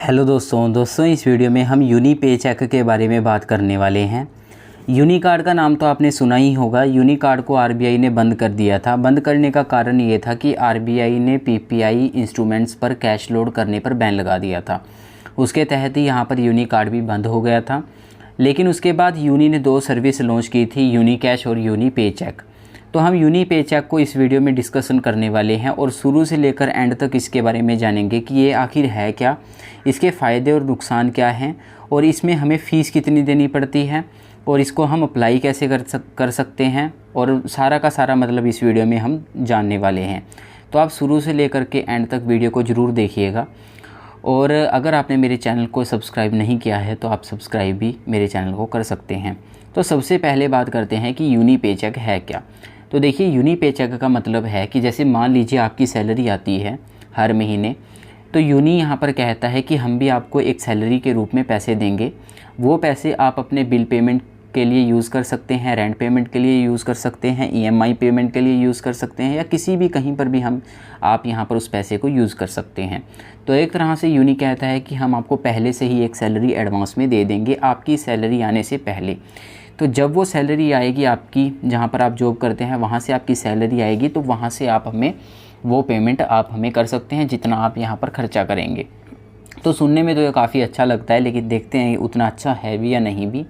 Hello दोस्तों इस video में हम यूनी पे चेक के बारे में बात करने वाले हैं। यूनी कार्ड का नाम तो आपने सुना ही होगा। यूनी कार्ड को आरबीआई ने बंद कर दिया था। बंद करने का कारण ये था कि आरबीआई ने पीपीआई इंस्ट्रूमेंट्स पर कैश लोड करने पर बैन लगा दिया था। उसके तहत ही यहाँ पर यूनी कार्ड भी बंद हो गया था। लेकिन उसके बाद यूनी ने 2 सर्विस लॉन्च की थी, यूनी कैश और यूनी पे चेक। तो हम यूनी पे चेक को इस वीडियो में डिस्कशन करने वाले हैं और शुरू से लेकर एंड तक इसके बारे में जानेंगे कि ये आखिर है क्या, इसके फ़ायदे और नुकसान क्या हैं और इसमें हमें फ़ीस कितनी देनी पड़ती है और इसको हम अप्लाई कैसे कर सकते हैं, और सारा का सारा मतलब इस वीडियो में हम जानने वाले हैं। तो आप शुरू से लेकर के एंड तक वीडियो को ज़रूर देखिएगा। और अगर आपने मेरे चैनल को सब्सक्राइब नहीं किया है तो आप सब्सक्राइब भी मेरे चैनल को कर सकते हैं। तो सबसे पहले बात करते हैं कि यूनी पे चेक है क्या। तो देखिए, यूनी पे चेक का मतलब है कि जैसे मान लीजिए आपकी सैलरी आती है हर महीने, तो यूनी यहाँ पर कहता है कि हम भी आपको एक सैलरी के रूप में पैसे देंगे। वो पैसे आप अपने बिल पेमेंट के लिए यूज़ कर सकते हैं, रेंट पेमेंट के लिए यूज़ कर सकते हैं, ईएमआई पेमेंट के लिए यूज़ कर सकते हैं, या किसी भी कहीं पर भी आप यहाँ पर उस पैसे को यूज़ कर सकते हैं। तो एक तरह से यूनी कहता है कि हम आपको पहले से ही एक सैलरी एडवांस में दे देंगे आपकी सैलरी आने से पहले। तो जब वो सैलरी आएगी आपकी, जहाँ पर आप जॉब करते हैं वहाँ से आपकी सैलरी आएगी, तो वहाँ से आप हमें वो पेमेंट आप हमें कर सकते हैं जितना आप यहाँ पर ख़र्चा करेंगे। तो सुनने में तो ये काफ़ी अच्छा लगता है, लेकिन देखते हैं उतना अच्छा है भी या नहीं भी।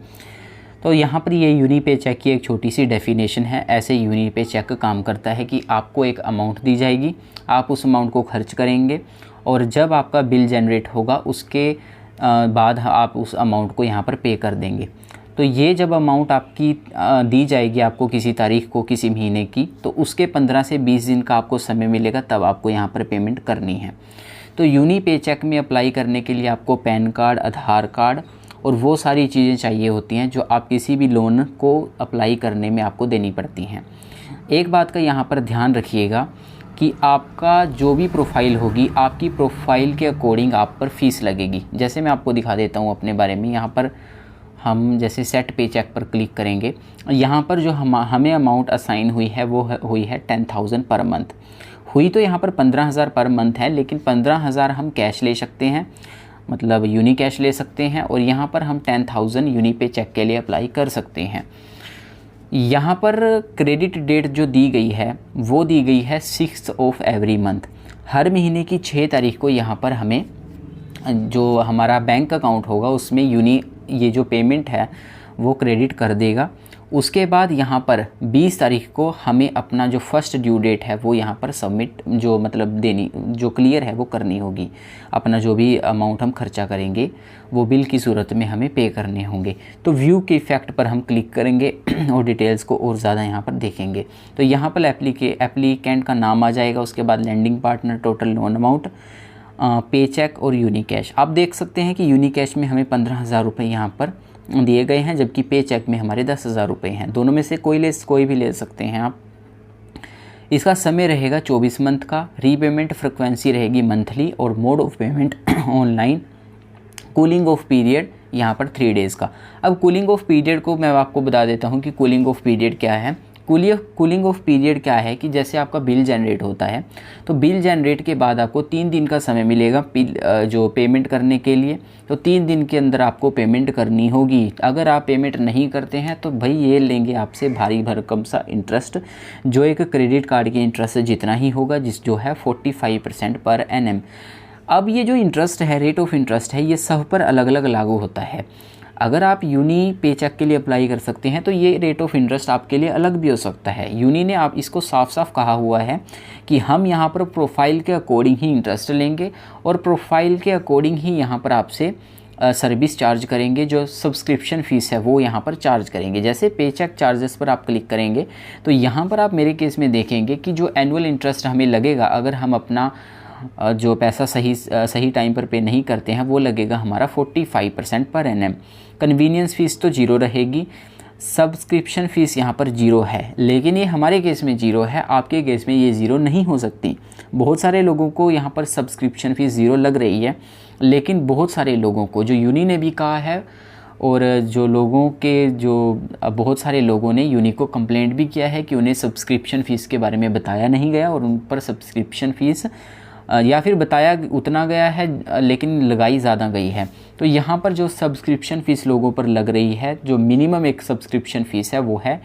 तो यहाँ पर ये यूनी पे चेक की एक छोटी सी डेफिनेशन है। ऐसे यूनी पे चेक काम करता है कि आपको एक अमाउंट दी जाएगी, आप उस अमाउंट को खर्च करेंगे और जब आपका बिल जनरेट होगा उसके बाद आप उस अमाउंट को यहाँ पर पे कर देंगे। तो ये जब अमाउंट आपकी दी जाएगी आपको किसी तारीख को, किसी महीने की, तो उसके 15 से 20 दिन का आपको समय मिलेगा, तब आपको यहाँ पर पेमेंट करनी है। तो यूनी पे चेक में अप्लाई करने के लिए आपको पैन कार्ड, आधार कार्ड और वो सारी चीज़ें चाहिए होती हैं जो आप किसी भी लोन को अप्लाई करने में आपको देनी पड़ती हैं। एक बात का यहाँ पर ध्यान रखिएगा कि आपका जो भी प्रोफाइल होगी, आपकी प्रोफाइल के अकॉर्डिंग आप पर फ़ीस लगेगी। जैसे मैं आपको दिखा देता हूँ अपने बारे में। यहाँ पर हम जैसे सेट पे चेक पर क्लिक करेंगे, यहाँ पर जो हमें अमाउंट असाइन हुई है वो हुई है 10,000 पर मंथ। हुई तो यहाँ पर 15,000 पर मंथ है, लेकिन 15,000 हम कैश ले सकते हैं, मतलब यूनी कैश ले सकते हैं, और यहाँ पर हम 10,000 यूनी पे चेक के लिए अप्लाई कर सकते हैं। यहाँ पर क्रेडिट डेट जो दी गई है वो दी गई है 6 ऑफ एवरी मंथ। हर महीने की 6 तारीख को यहाँ पर हमें जो हमारा बैंक अकाउंट होगा उसमें यूनी ये जो पेमेंट है वो क्रेडिट कर देगा। उसके बाद यहाँ पर 20 तारीख को हमें अपना जो फर्स्ट ड्यू डेट है वो यहाँ पर सबमिट, जो मतलब देनी, जो क्लियर है वो करनी होगी। अपना जो भी अमाउंट हम खर्चा करेंगे वो बिल की सूरत में हमें पे करने होंगे। तो व्यू के इफ़ेक्ट पर हम क्लिक करेंगे और डिटेल्स को और ज़्यादा यहाँ पर देखेंगे। तो यहाँ पर एप्लीकेंट का नाम आ जाएगा, उसके बाद lending partner, total loan amount, पे चेक और यूनी कैश। आप देख सकते हैं कि यूनी कैश में हमें 15,000 रुपये यहाँ पर दिए गए हैं, जबकि पे चेक में हमारे 10,000 रुपये हैं। दोनों में से कोई भी ले सकते हैं आप। इसका समय रहेगा 24 मंथ का। रीपेमेंट फ्रिक्वेंसी रहेगी मंथली और mode of payment online. Cooling of period यहाँ पर 3 डेज़ का। अब कूलिंग ऑफ पीरियड को मैं आपको बता देता हूँ कि कूलिंग ऑफ पीरियड क्या है। कूलिंग ऑफ पीरियड क्या है कि जैसे आपका बिल जनरेट होता है तो बिल जनरेट के बाद आपको 3 दिन का समय मिलेगा जो पेमेंट करने के लिए। तो 3 दिन के अंदर आपको पेमेंट करनी होगी। अगर आप पेमेंट नहीं करते हैं तो भाई ये लेंगे आपसे भारी भरकम सा इंटरेस्ट, जो एक क्रेडिट कार्ड के इंटरेस्ट जितना ही होगा, जो है 45% पर एनएम। अब ये जो इंटरेस्ट है, रेट ऑफ इंटरेस्ट है, ये सब पर अलग अलग लागू होता है। अगर आप यूनी पे चेक के लिए अप्लाई कर सकते हैं तो ये रेट ऑफ इंटरेस्ट आपके लिए अलग भी हो सकता है। यूनी ने आप इसको साफ साफ कहा हुआ है कि हम यहाँ पर प्रोफाइल के अकॉर्डिंग ही इंटरेस्ट लेंगे और प्रोफाइल के अकॉर्डिंग ही यहाँ पर आपसे सर्विस चार्ज करेंगे। जो सब्सक्रिप्शन फ़ीस है वो यहाँ पर चार्ज करेंगे। जैसे पे चेक चार्जेस पर आप क्लिक करेंगे तो यहाँ पर आप मेरे केस में देखेंगे कि जो एनुअल इंटरेस्ट हमें लगेगा अगर हम अपना जो पैसा सही टाइम पर पे नहीं करते हैं वो लगेगा हमारा 45% पर एनएम। कन्वीनियंस फ़ीस तो 0 रहेगी। सब्सक्रिप्शन फ़ीस यहाँ पर 0 है, लेकिन ये हमारे केस में 0 है, आपके केस में ये 0 नहीं हो सकती। बहुत सारे लोगों को यहाँ पर सब्सक्रिप्शन फ़ीस 0 लग रही है, लेकिन बहुत सारे लोगों को, जो यूनी ने भी कहा है और बहुत सारे लोगों ने यूनी को कंप्लेंट भी किया है कि उन्हें सब्सक्रिप्शन फ़ीस के बारे में बताया नहीं गया और उन पर सब्सक्रिप्शन फ़ीस या फिर बताया उतना गया है लेकिन लगाई ज़्यादा गई है। तो यहाँ पर जो सब्सक्रिप्शन फ़ीस लोगों पर लग रही है, जो मिनिमम एक सब्सक्रिप्शन फ़ीस है वो है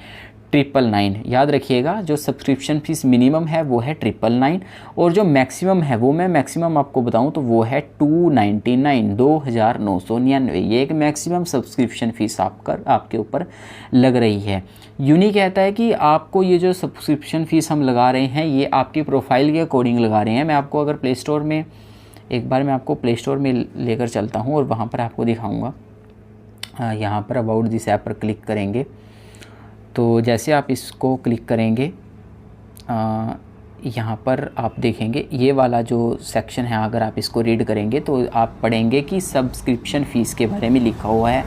999। याद रखिएगा, जो सब्सक्रिप्शन फ़ीस मिनिमम है वो है 999 और जो मैक्सिमम है वो मैं मैक्सिमम आपको बताऊं तो वो है 299, 2999। ये एक मैक्सिमम सब्सक्रिप्शन फ़ीस आपके ऊपर लग रही है। यूनी कहता है कि आपको ये जो सब्सक्रिप्शन फ़ीस हम लगा रहे हैं ये आपकी प्रोफाइल के अकॉर्डिंग लगा रहे हैं। मैं आपको अगर प्ले स्टोर में एक बार मैं आपको प्ले स्टोर में लेकर चलता हूँ और वहाँ पर आपको दिखाऊँगा। यहाँ पर अबाउट दिस ऐप पर क्लिक करेंगे तो जैसे आप इसको क्लिक करेंगे यहाँ पर आप देखेंगे ये वाला जो सेक्शन है, अगर आप इसको रीड करेंगे तो आप पढ़ेंगे कि सब्सक्रिप्शन फ़ीस के बारे में लिखा हुआ है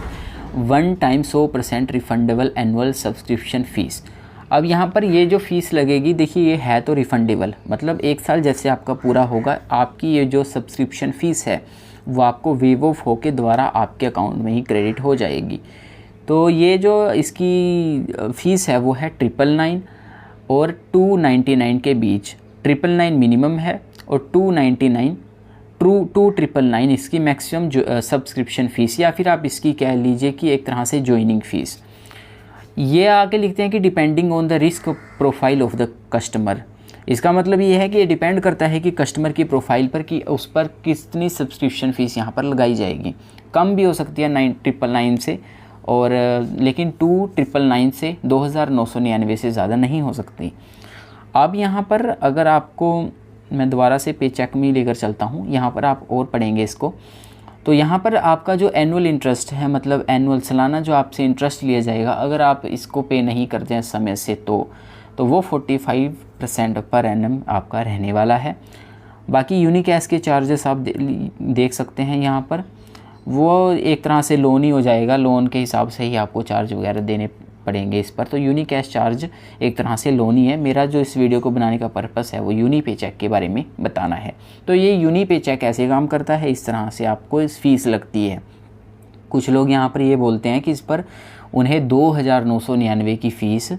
1 time 100% refundable annual subscription fees. अब यहाँ पर ये जो फ़ीस लगेगी, देखिए ये है तो रिफ़ंडेबल, मतलब 1 साल जैसे आपका पूरा होगा आपकी ये जो सब्सक्रिप्शन फ़ीस है वो आपको वेव ऑफ होके दोबारा आपके अकाउंट में ही क्रेडिट हो जाएगी। तो ये जो इसकी फ़ीस है वो है 999 और 299 के बीच। 999 मिनिमम है और 299 इसकी मैक्सिमम जो सब्सक्रिप्शन फ़ीस, या फिर आप इसकी कह लीजिए कि एक तरह से जॉइनिंग फ़ीस। ये आगे लिखते हैं कि depending on the risk profile of the customer. इसका मतलब ये है कि ये डिपेंड करता है कि कस्टमर की प्रोफाइल पर कि उस पर कितनी सब्सक्रिप्शन फ़ीस यहाँ पर लगाई जाएगी। कम भी हो सकती है 999 से, और लेकिन 299 से 2999 से ज़्यादा नहीं हो सकती। अब यहाँ पर अगर आपको मैं दोबारा से पे चेक में लेकर चलता हूँ, यहाँ पर आप और पढ़ेंगे इसको, तो यहाँ पर आपका जो एनुअल इंटरेस्ट है, मतलब एनुअल सालाना जो आपसे इंटरेस्ट लिया जाएगा, अगर आप इसको पे नहीं करते हैं समय से तो वो 45% पर एनम आपका रहने वाला है। बाकी यूनिकैश के चार्जेस आप देख सकते हैं यहाँ पर, वो एक तरह से लोन ही हो जाएगा, लोन के हिसाब से ही आपको चार्ज वगैरह देने पड़ेंगे इस पर। तो यूनिकैश चार्ज एक तरह से लोन ही है। मेरा जो इस वीडियो को बनाने का पर्पस है वो यूनी पे चेक के बारे में बताना है। तो ये यूनी पे चेक ऐसे काम करता है, इस तरह से आपको इस फीस लगती है। कुछ लोग यहाँ पर ये बोलते हैं कि इस पर उन्हें 2999 की फ़ीस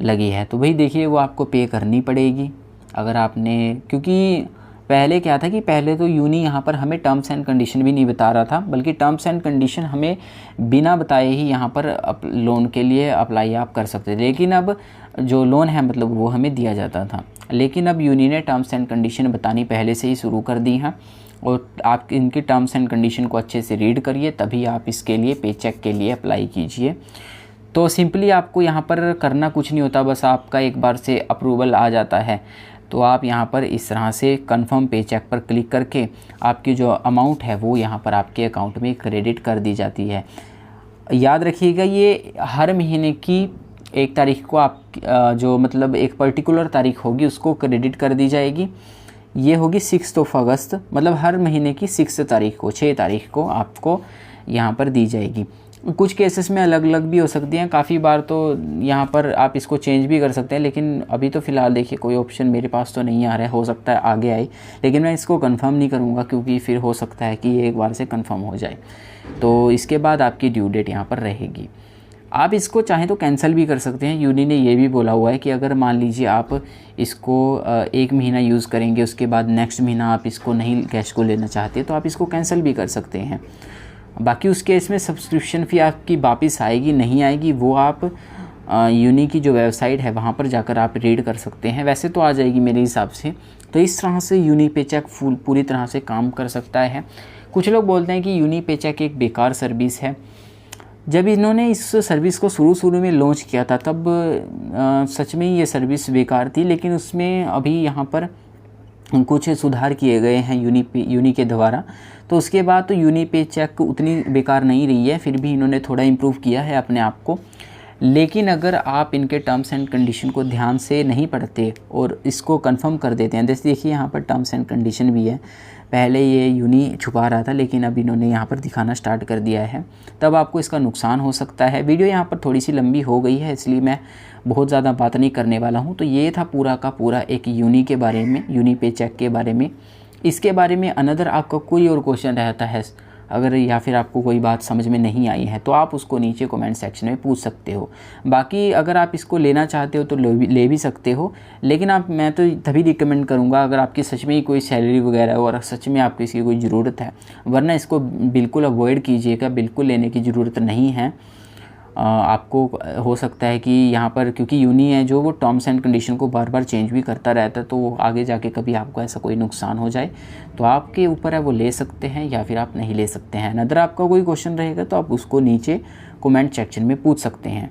लगी है। तो भाई देखिए वो आपको पे करनी पड़ेगी अगर आपने, क्योंकि पहले क्या था कि पहले तो यूनी यहाँ पर हमें टर्म्स एंड कंडीशन भी नहीं बता रहा था, बल्कि टर्म्स एंड कंडीशन हमें बिना बताए ही यहाँ पर लोन के लिए अप्लाई आप कर सकते थे। लेकिन अब जो लोन है मतलब वो हमें दिया जाता था, लेकिन अब यूनी ने टर्म्स एंड कंडीशन बतानी पहले से ही शुरू कर दी हैं। और आप इनकी टर्म्स एंड कंडीशन को अच्छे से रीड करिए, तभी आप इसके लिए पे चेक के लिए अप्लाई कीजिए। तो सिंपली आपको यहाँ पर करना कुछ नहीं होता, बस आपका एक बार से अप्रूवल आ जाता है तो आप यहाँ पर इस तरह से कंफर्म पे चेक पर क्लिक करके आपकी जो अमाउंट है वो यहाँ पर आपके अकाउंट में क्रेडिट कर दी जाती है। याद रखिएगा ये हर महीने की 1 तारीख को आप जो मतलब एक पर्टिकुलर तारीख होगी उसको क्रेडिट कर दी जाएगी। ये होगी 6 अगस्त, मतलब हर महीने की 6 तारीख को, 6 तारीख को आपको यहाँ पर दी जाएगी। कुछ केसेस में अलग अलग भी हो सकती हैं, काफ़ी बार तो यहाँ पर आप इसको चेंज भी कर सकते हैं, लेकिन अभी तो फ़िलहाल देखिए कोई ऑप्शन मेरे पास तो नहीं आ रहा है, हो सकता है आगे आए, लेकिन मैं इसको कंफर्म नहीं करूँगा क्योंकि फिर हो सकता है कि ये एक बार से कंफर्म हो जाए। तो इसके बाद आपकी ड्यू डेट यहाँ पर रहेगी। आप इसको चाहें तो कैंसिल भी कर सकते हैं। यूनी ने ये भी बोला हुआ है कि अगर मान लीजिए आप इसको 1 महीना यूज़ करेंगे, उसके बाद नेक्स्ट महीना आप इसको नहीं कैश को लेना चाहते तो आप इसको कैंसिल भी कर सकते हैं। बाकी उस केस में सब्सक्रिप्शन फ़ी आपकी वापस आएगी नहीं आएगी वो आप यूनी की जो वेबसाइट है वहाँ पर जाकर आप रीड कर सकते हैं। वैसे तो आ जाएगी मेरे हिसाब से। तो इस तरह से यूनी पे चेक पूरी तरह से काम कर सकता है। कुछ लोग बोलते हैं कि यूनी पे चेक एक बेकार सर्विस है। जब इन्होंने इस सर्विस को शुरू में लॉन्च किया था तब सच में ही ये सर्विस बेकार थी, लेकिन उसमें अभी यहाँ पर कुछ सुधार किए गए हैं यूनी के द्वारा। तो उसके बाद तो यूनी पे चेक उतनी बेकार नहीं रही है, फिर भी इन्होंने थोड़ा इम्प्रूव किया है अपने आप को। लेकिन अगर आप इनके टर्म्स एंड कंडीशन को ध्यान से नहीं पढ़ते और इसको कंफर्म कर देते हैं, जैसे देखिए यहाँ पर टर्म्स एंड कंडीशन भी है, पहले ये यूनी छुपा रहा था लेकिन अब इन्होंने यहाँ पर दिखाना स्टार्ट कर दिया है, तब आपको इसका नुकसान हो सकता है। वीडियो यहाँ पर थोड़ी सी लंबी हो गई है इसलिए मैं बहुत ज़्यादा बात नहीं करने वाला हूँ। तो ये था पूरा का पूरा एक यूनी के बारे में, यूनी पे चेक के बारे में। इसके बारे में अनदर आपका कोई और क्वेश्चन रहता है अगर या फिर आपको कोई बात समझ में नहीं आई है तो आप उसको नीचे कमेंट सेक्शन में पूछ सकते हो। बाकी अगर आप इसको लेना चाहते हो तो ले भी सकते हो, लेकिन मैं तो तभी रिकमेंड करूँगा अगर आपकी सच में ही कोई सैलरी वगैरह हो और सच में आपको इसकी कोई ज़रूरत है, वरना इसको बिल्कुल अवॉइड कीजिएगा, बिल्कुल लेने की ज़रूरत नहीं है। आपको हो सकता है कि यहाँ पर क्योंकि यूनी है जो वो टर्म्स एंड कंडीशन को बार बार चेंज भी करता रहता है, तो आगे जाके कभी आपको ऐसा कोई नुकसान हो जाए तो आपके ऊपर है, वो ले सकते हैं या फिर आप नहीं ले सकते हैं। अगर आपका कोई क्वेश्चन रहेगा तो आप उसको नीचे कमेंट सेक्शन में पूछ सकते हैं।